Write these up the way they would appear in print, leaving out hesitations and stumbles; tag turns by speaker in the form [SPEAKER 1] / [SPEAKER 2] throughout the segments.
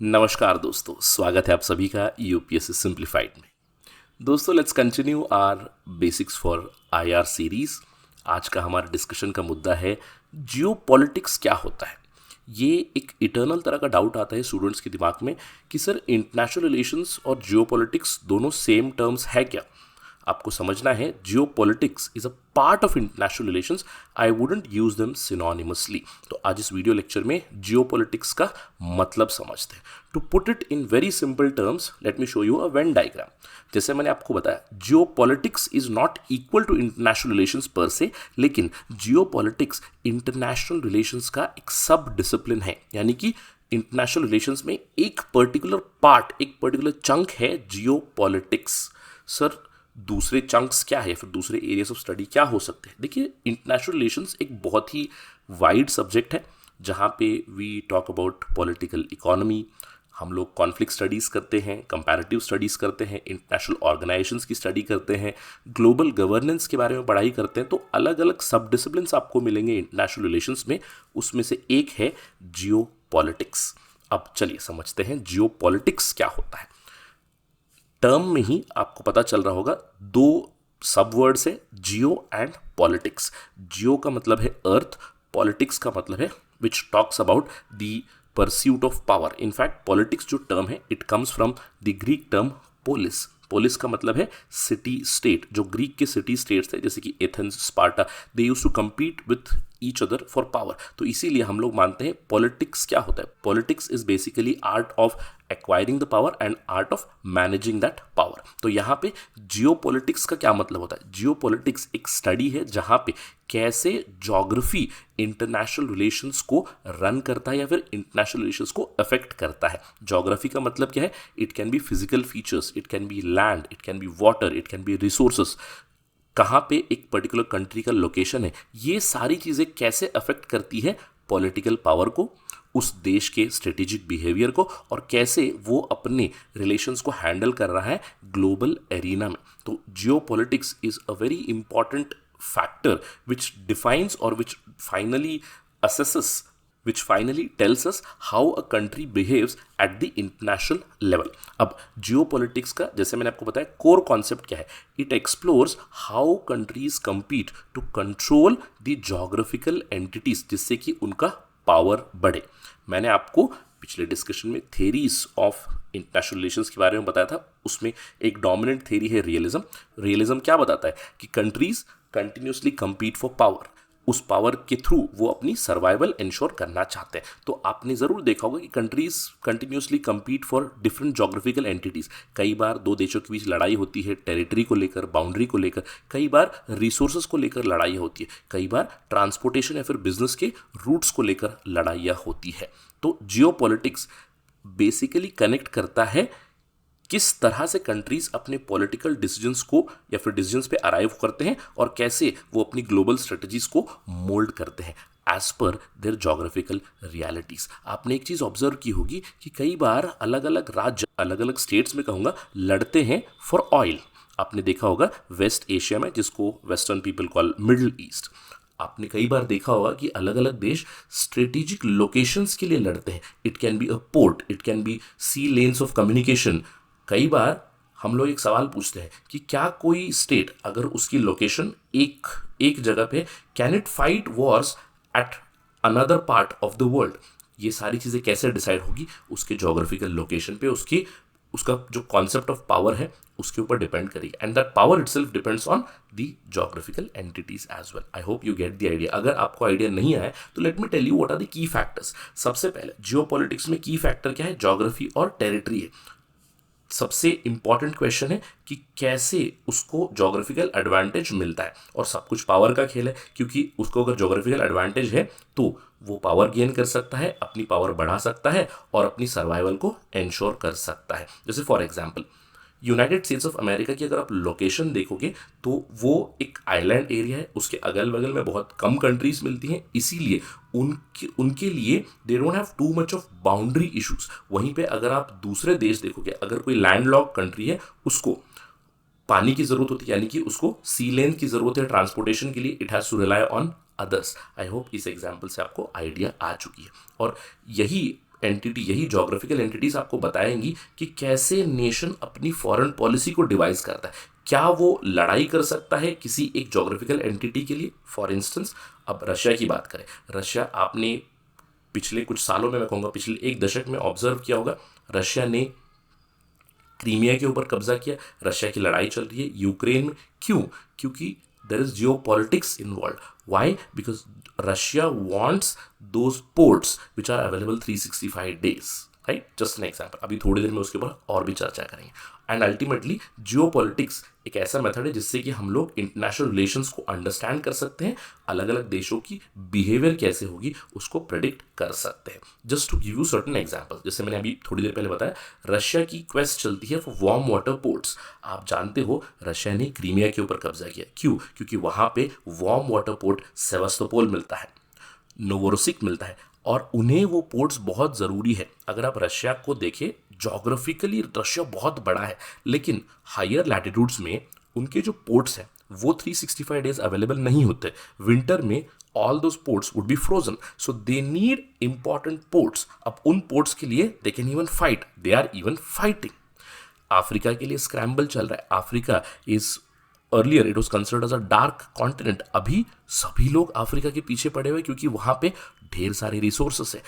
[SPEAKER 1] नमस्कार दोस्तों, स्वागत है आप सभी का यूपीएससी सिंप्लीफाइड में। दोस्तों, let's continue our basics for IR series. आज का हमारा डिस्कशन का मुद्दा है जियोपॉलिटिक्स क्या होता है। ये एक इटर्नल तरह का डाउट आता है स्टूडेंट्स के दिमाग में कि सर इंटरनेशनल रिलेशंस और जियोपॉलिटिक्स दोनों सेम टर्म्स है क्या। आपको समझना है geopolitics is a part of international relations, I wouldn't use them synonymously. तो आज इस वीडियो लेक्चर में जियोपॉलिटिक्स का मतलब समझते हैं। To put it in very simple terms, let me show you a Venn diagram. जैसे मैंने आपको बताया, geopolitics is not equal to international relations पर से, लेकिन जियोपॉलिटिक्स इंटरनेशनल रिलेशंस का एक सब डिसिप्लिन है। यानी कि इंटरनेशनल रिलेशंस में एक पर्टिकुलर पार्ट, एक पर्टिकुलर चंक है जियोपॉलिटिक्स। सर दूसरे चंक्स क्या है, फिर दूसरे एरियाज ऑफ स्टडी क्या हो सकते हैं। देखिए, इंटरनेशनल रिलेशंस एक बहुत ही वाइड सब्जेक्ट है जहाँ पे we talk about political economy, हम लोग कॉन्फ्लिक्ट स्टडीज़ करते हैं, कंपैरेटिव स्टडीज़ करते हैं, इंटरनेशनल ऑर्गेनाइजेशंस की स्टडी करते हैं, ग्लोबल गवर्नेंस के बारे में पढ़ाई करते हैं। तो अलग अलग सब डिसिप्लिन्स आपको मिलेंगे इंटरनेशनल रिलेशंस में, उसमें से एक है जियो पॉलिटिक्स। अब चलिए समझते हैं जियो पॉलिटिक्स क्या होता है। टर्म में ही आपको पता चल रहा होगा, दो सब वर्ड्स है, जियो एंड पॉलिटिक्स। जियो का मतलब है अर्थ, पॉलिटिक्स का मतलब है which talks about the pursuit of power. In fact politics जो टर्म है, it comes from the Greek term polis. Polis का मतलब है सिटी स्टेट। जो ग्रीक के सिटी स्टेट्स थे जैसे कि Athens, Sparta, they used to compete with each other for power. तो इसीलिए हम लोग मानते हैं पॉलिटिक्स क्या होता है। Politics is basically art of acquiring the power and art of managing that power. तो यहाँ पे जियोपॉलिटिक्स का क्या मतलब होता है। जियोपॉलिटिक्स एक स्टडी है जहाँ पे कैसे ज्योग्राफी इंटरनेशनल रिलेशंस को रन करता है या फिर इंटरनेशनल रिलेशंस को अफेक्ट करता है। ज्योग्राफी का मतलब क्या है, it can B physical features, it can B land, it can B water, it can B resources, कहाँ पे एक पर्टिकुलर कंट्री का लोकेशन है। ये सारी चीज़ें कैसे अफेक्ट करती है पॉलिटिकल पावर को, उस देश के स्ट्रेटेजिक बिहेवियर को, और कैसे वो अपने रिलेशंस को हैंडल कर रहा है ग्लोबल एरिना में। तो geopolitics is a very important factor which defines और विच finally assesses, which finally tells us how a country behaves at the international level। अब जियोपॉलिटिक्स का जैसे मैंने आपको बताया कोर कॉन्सेप्ट क्या है, it explores how countries compete to control the geographical entities जिससे कि उनका पावर बढ़े। मैंने आपको पिछले डिस्कशन में थेरीज ऑफ इंटरनेशनल रिलेशंस के बारे में बताया था, उसमें एक डोमिनेंट थेरी है रियलिज्म। रियलिज्म क्या बताता है कि countries continuously compete for power, उस पावर के थ्रू वो अपनी सर्वाइवल इंश्योर करना चाहते हैं। तो आपने ज़रूर देखा होगा कि countries continuously compete for different geographical entities. कई बार दो देशों के बीच लड़ाई होती है टेरिटरी को लेकर, बाउंड्री को लेकर, कई बार रिसोर्सेज को लेकर लड़ाई होती है, कई बार ट्रांसपोर्टेशन या फिर बिजनेस के रूट्स को लेकर लड़ाइयाँ होती है। तो जियोपॉलिटिक्स बेसिकली कनेक्ट करता है किस तरह से कंट्रीज अपने पॉलिटिकल डिसीजंस को या फिर डिसीजंस पे अराइव करते हैं और कैसे वो अपनी ग्लोबल स्ट्रेटजीज को मोल्ड करते हैं as per there geographical realities. आपने एक चीज़ ऑब्जर्व की होगी कि कई बार अलग अलग राज्य, अलग अलग स्टेट्स में कहूँगा, लड़ते हैं फॉर ऑयल। आपने देखा होगा वेस्ट एशिया में, जिसको western people call middle east, आपने कई बार देखा होगा कि अलग अलग देश स्ट्रेटेजिक लोकेशंस के लिए लड़ते हैं। It can be a port, it can be sea lanes of communication. कई बार हम लोग एक सवाल पूछते हैं कि क्या कोई स्टेट अगर उसकी लोकेशन एक एक जगह पे, can it fight Wars at another part of the world. ये सारी चीज़ें कैसे डिसाइड होगी, उसके जोग्राफिकल लोकेशन पे, उसका जो कॉन्सेप्ट ऑफ पावर है उसके ऊपर डिपेंड करेगी, and that power itself depends on the geographical entities as well. I hope you get the idea. अगर आपको आइडिया नहीं आया तो let me tell you what are the key factors. सबसे पहले जियोपॉलिटिक्स में की फैक्टर क्या है, ज्योग्राफी और टेरिटरी है। सबसे इंपॉर्टेंट क्वेश्चन है कि कैसे उसको जोग्राफिकल एडवांटेज मिलता है, और सब कुछ पावर का खेल है, क्योंकि उसको अगर जोग्राफिकल एडवांटेज है तो वो पावर गेन कर सकता है, अपनी पावर बढ़ा सकता है और अपनी सर्वाइवल को इंश्योर कर सकता है। जैसे for example United states of America की अगर आप लोकेशन देखोगे तो वो एक आइलैंड एरिया है, उसके अगल बगल में बहुत कम कंट्रीज मिलती हैं, इसीलिए उनके लिए they don't have too much of boundary issues. वहीं पे अगर आप दूसरे देश देखोगे, अगर कोई लैंडलॉक कंट्री है, उसको पानी की जरूरत होती है, यानी कि उसको सी लेन की जरूरत है ट्रांसपोर्टेशन के लिए, it has to rely on others. I hope इस एग्जाम्पल से आपको आइडिया आ चुकी है। और यही एंटिटी, यही जोग्राफिकल एंटिटीज आपको बताएंगी कि कैसे नेशन अपनी फॉरेन पॉलिसी को डिवाइस करता है। क्या वो लड़ाई कर सकता है किसी एक जोग्राफिकल एंटिटी के लिए? फॉर इंस्टेंस अब रशिया की बात करें, रशिया आपने पिछले कुछ सालों में, मैं कहूँगा पिछले एक दशक में ऑब्जर्व किया होगा, रशिया ने क्रीमिया के ऊपर कब्जा किया, रशिया की लड़ाई चल रही है यूक्रेन में। क्यों? क्योंकि there is geo politics involve. Why? Because Russia wants those ports which are available 365 days, right? Just an example, अभी थोड़ी देर में उसके ऊपर और भी चर्चा करेंगे। एंड अल्टीमेटली जियो पॉलिटिक्स एक ऐसा मेथड है जिससे कि हम लोग इंटरनेशनल रिलेशंस को अंडरस्टैंड कर सकते हैं, अलग अलग देशों की बिहेवियर कैसे होगी उसको प्रेडिक्ट कर सकते हैं। Just to give you certain example, जैसे मैंने अभी थोड़ी देर पहले बताया, रशिया की क्वेस्ट चलती है फॉर वार्म वाटर पोर्ट्स। आप जानते हो रशिया ने क्रीमिया के ऊपर कब्जा किया। क्यों? क्योंकि वहां पे वार्म वाटर पोर्ट सेवास्तोपोल मिलता है, नोवोरोसिक मिलता है, और उन्हें वो पोर्ट्स बहुत ज़रूरी है। अगर आप रशिया को देखें, जोग्राफिकली रशिया बहुत बड़ा है, लेकिन हायर लैटिट्यूड्स में उनके जो पोर्ट्स हैं वो 365 days अवेलेबल नहीं होते। विंटर में all those ports would be frozen, so they need important ports. अब उन पोर्ट्स के लिए they can even fight, they are even fighting. Africa के लिए स्क्रैम्बल चल रहा है। Africa is earlier it was considered as a dark continent. अभी सभी लोग अफ्रीका के पीछे पड़े हुए क्योंकि वहां पे ढेर सारे रिसोर्सेस है।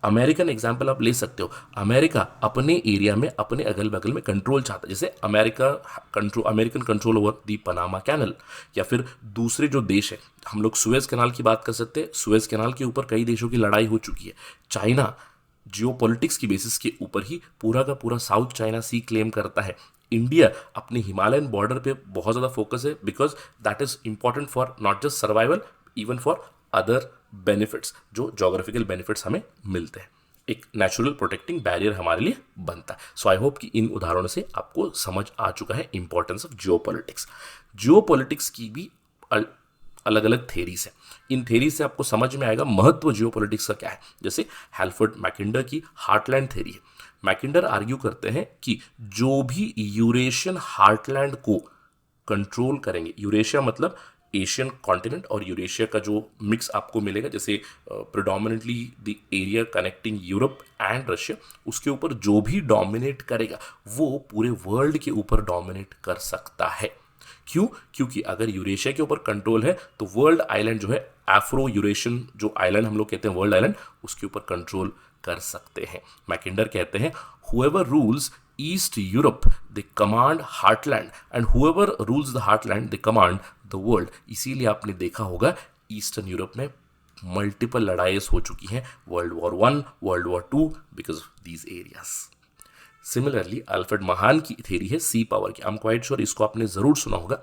[SPEAKER 1] अमेरिकन एग्जाम्पल आप ले सकते हो, अमेरिका अपने एरिया में, अपने अगल बगल में कंट्रोल चाहता है। जैसे American control over the Panama canal, या फिर दूसरे जो देश है, हम लोग सुएज कैनाल की बात कर सकते हैं। सुएज कैनाल के ऊपर कई देशों की लड़ाई हो चुकी है। चाइना जियोपॉलिटिक्स की बेसिस के ऊपर ही पूरा का पूरा साउथ चाइना सी क्लेम करता है। इंडिया अपने हिमालयन बॉर्डर पे बहुत ज़्यादा फोकस है, because that is important for not just survival, even for other benefits, जो जोग्राफिकल बेनिफिट्स हमें मिलते हैं। एक नेचुरल प्रोटेक्टिंग बैरियर हमारे लिए बनता है। सो आई होप कि इन उदाहरणों से आपको समझ आ चुका है इंपॉर्टेंस ऑफ जियोपॉलिटिक्स। जियोपॉलिटिक्स की भी अलग अलग थेरीज है। इन थेरी से आपको समझ में आएगा महत्व जियोपॉलिटिक्स का क्या है। जैसे हैल्फर्ड मैकिंडर की हार्टलैंड थेरी है। मैकिंडर आर्ग्यू करते हैं कि जो भी यूरेशियन हार्टलैंड को कंट्रोल करेंगे, यूरेशिया मतलब एशियन कॉन्टिनेंट और यूरेशिया का जो मिक्स आपको मिलेगा, जैसे predominantly the area connecting Europe and Russia, उसके ऊपर जो भी डोमिनेट करेगा वो पूरे वर्ल्ड के ऊपर डोमिनेट कर सकता है। क्यों? क्योंकि अगर यूरेशिया के ऊपर कंट्रोल है तो वर्ल्ड आइलैंड जो है, एफ्रो यूरेशियन जो आइलैंड हम लोग कहते हैं वर्ल्ड आइलैंड, उसके ऊपर कंट्रोल कर सकते हैं। मैकिंडर कहते हैं whoever rules East Europe they command heartland and whoever rules the heartland they command the world। इसीलिए आपने देखा होगा ईस्टर्न यूरोप में मल्टीपल लड़ाई हो चुकी हैं, world war 1, world war 2, because of these areas. Similarly Alfred महान की थेरी है सी पावर की। आई एम क्वाइट श्योर इसको आपने जरूर सुना होगा।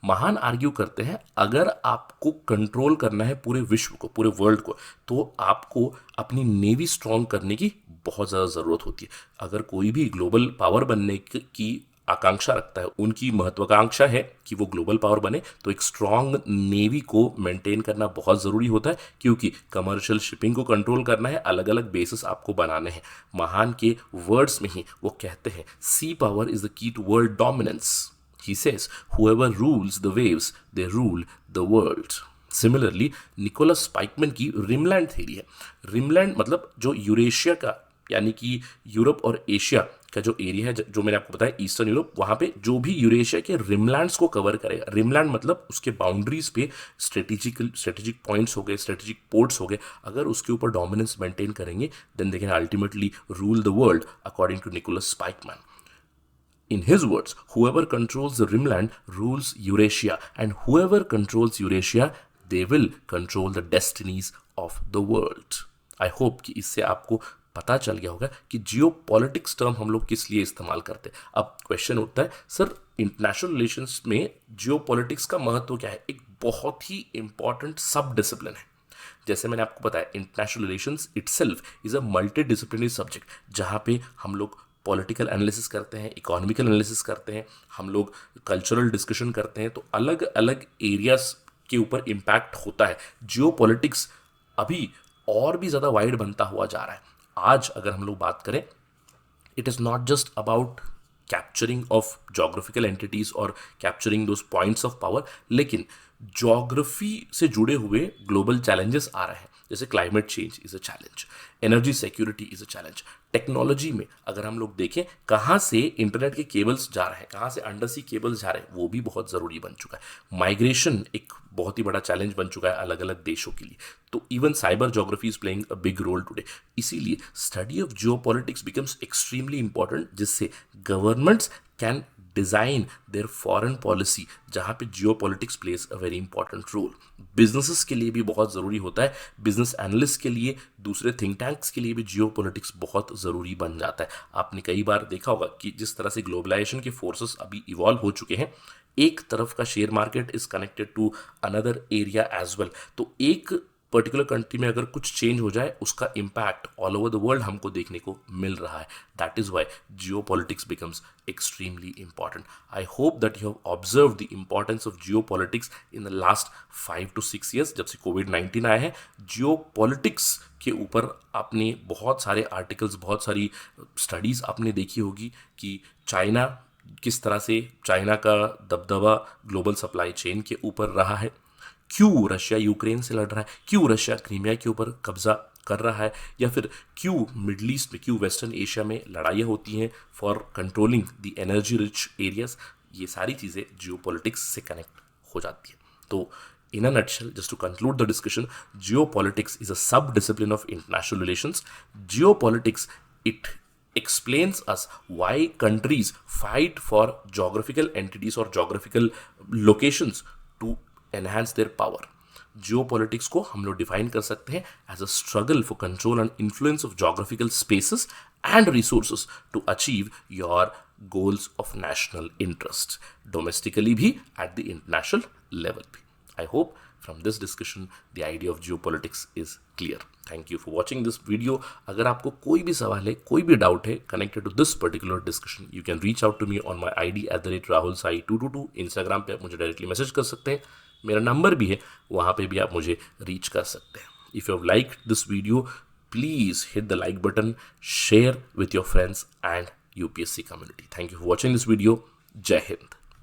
[SPEAKER 1] महान आर्ग्यू करते हैं अगर आपको कंट्रोल करना है पूरे विश्व को, पूरे वर्ल्ड को, तो आपको अपनी नेवी स्ट्रांग करने की बहुत ज़्यादा ज़रूरत होती है। अगर कोई भी ग्लोबल पावर बनने की आकांक्षा रखता है, उनकी महत्वाकांक्षा है कि वो ग्लोबल पावर बने, तो एक स्ट्रांग नेवी को मेंटेन करना बहुत ज़रूरी होता है, क्योंकि कमर्शियल शिपिंग को कंट्रोल करना है, अलग अलग बेसिस आपको बनाने हैं। महान के वर्ड्स में ही वो कहते हैं sea power is the key to world dominance. He says, whoever rules the waves, they rule the world. Similarly, Nicholas Spykman की रिमलैंड थ्योरी है। रिमलैंड मतलब जो यूरेशिया का, यानी कि यूरोप और एशिया का जो एरिया है, जो मैंने आपको बताया ईस्टर्न यूरोप, वहाँ पे जो भी यूरेशिया के रिमलैंड्स को कवर करेगा। रिमलैंड मतलब उसके बाउंड्रीज पे स्ट्रेटेजिक पॉइंट्स हो गए, स्ट्रेटेजिक पोर्ट्स हो गए, अगर उसके ऊपर डोमिनेंस मेंटेन करेंगे, then they can ultimately rule the world according to Nicholas Spykman. In his words, whoever controls the rimland rules Eurasia, and whoever controls Eurasia, they will control the destinies of the world. I hope कि इससे आपको पता चल गया होगा कि geopolitics term हम लोग किस लिए इस्तेमाल करते हैं। अब क्वेश्चन उठता है, सर इंटरनेशनल रिलेशंस में जियोपॉलिटिक्स का महत्व क्या है? एक बहुत ही इंपॉर्टेंट सब डिसिप्लिन है। जैसे मैंने आपको बताया, international relations itself is a multi disciplinary subject, जहाँ पे हम लोग पॉलिटिकल एनालिसिस करते हैं, इकोनॉमिकल एनालिसिस करते हैं, हम लोग कल्चरल डिस्कशन करते हैं, तो अलग अलग एरियाज के ऊपर इम्पैक्ट होता है। जियोपॉलिटिक्स अभी और भी ज़्यादा वाइड बनता हुआ जा रहा है। आज अगर हम लोग बात करें, it is not just about capturing of geographical entities और capturing those points of power, लेकिन जोग्राफी से जुड़े हुए ग्लोबल चैलेंजेस आ रहे हैं। जैसे climate change is a challenge, energy security is a challenge. Technology में अगर हम लोग देखें कहाँ से इंटरनेट के केबल्स जा रहे हैं, कहाँ से अंडर सी केबल्स जा रहे हैं, वो भी बहुत ज़रूरी बन चुका है। माइग्रेशन एक बहुत ही बड़ा चैलेंज बन चुका है अलग अलग देशों के लिए। तो even cyber geography is playing a big role today. इसीलिए study of Jio politics becomes extremely important, जिससे governments can design their foreign policy, जहां पे geopolitics plays a very important role. Businesses के लिए भी बहुत ज़रूरी होता है, बिजनेस एनालिस्ट के लिए, दूसरे थिंक टैंक्स के लिए भी जियो पॉलिटिक्स बहुत ज़रूरी बन जाता है। आपने कई बार देखा होगा कि जिस तरह से ग्लोबलाइजेशन के फोर्सेस अभी इवॉल्व हो चुके हैं, एक तरफ का share market is connected to another area as well. तो एक पर्टिकुलर कंट्री में अगर कुछ चेंज हो जाए, उसका impact all over the world हमको देखने को मिल रहा है। That is why geo politics becomes extremely important. I hope that you have observe the importance of Jio politics in the last 5 to 6 years। जब से कोविड-19 आया है, जियो पॉलिटिक्स के ऊपर आपने बहुत सारे आर्टिकल्स, बहुत सारी स्टडीज़ आपने देखी होगी कि चाइना, किस तरह से चाइना का दबदबा ग्लोबल सप्लाई चेन के ऊपर रहा है, क्यों रशिया यूक्रेन से लड़ रहा है, क्यों रशिया क्रीमिया के ऊपर कब्जा कर रहा है, या फिर क्यों मिडल ईस्ट में, क्यों वेस्टर्न एशिया में लड़ाइयाँ होती हैं for controlling the energy rich areas. ये सारी चीज़ें जियोपॉलिटिक्स से कनेक्ट हो जाती हैं। तो in a nutshell, just to conclude the discussion, geopolitics is a sub-discipline of international relations. Geopolitics, it explains us why countries fight for geographical entities or geographical locations to enhance their power. Geopolitics को हम लोग define कर सकते हैं as a struggle for control and influence of geographical spaces and resources to achieve your goals of national interest, domestically भी at the international level भी. I hope from this discussion the idea of geopolitics is clear. Thank you for watching this video. अगर आपको कोई भी सवाल है, कोई भी डाउट है connected to this particular discussion, you can reach out to me on my ID @rahulsai222. Instagram पे आप मुझे डायरेक्टली मैसेज कर सकते हैं, मेरा नंबर भी है, वहाँ पे भी आप मुझे रीच कर सकते हैं। If you have liked this video, please hit the like button, share with your friends and UPSC community. Thank you for watching this video. Jai Hind.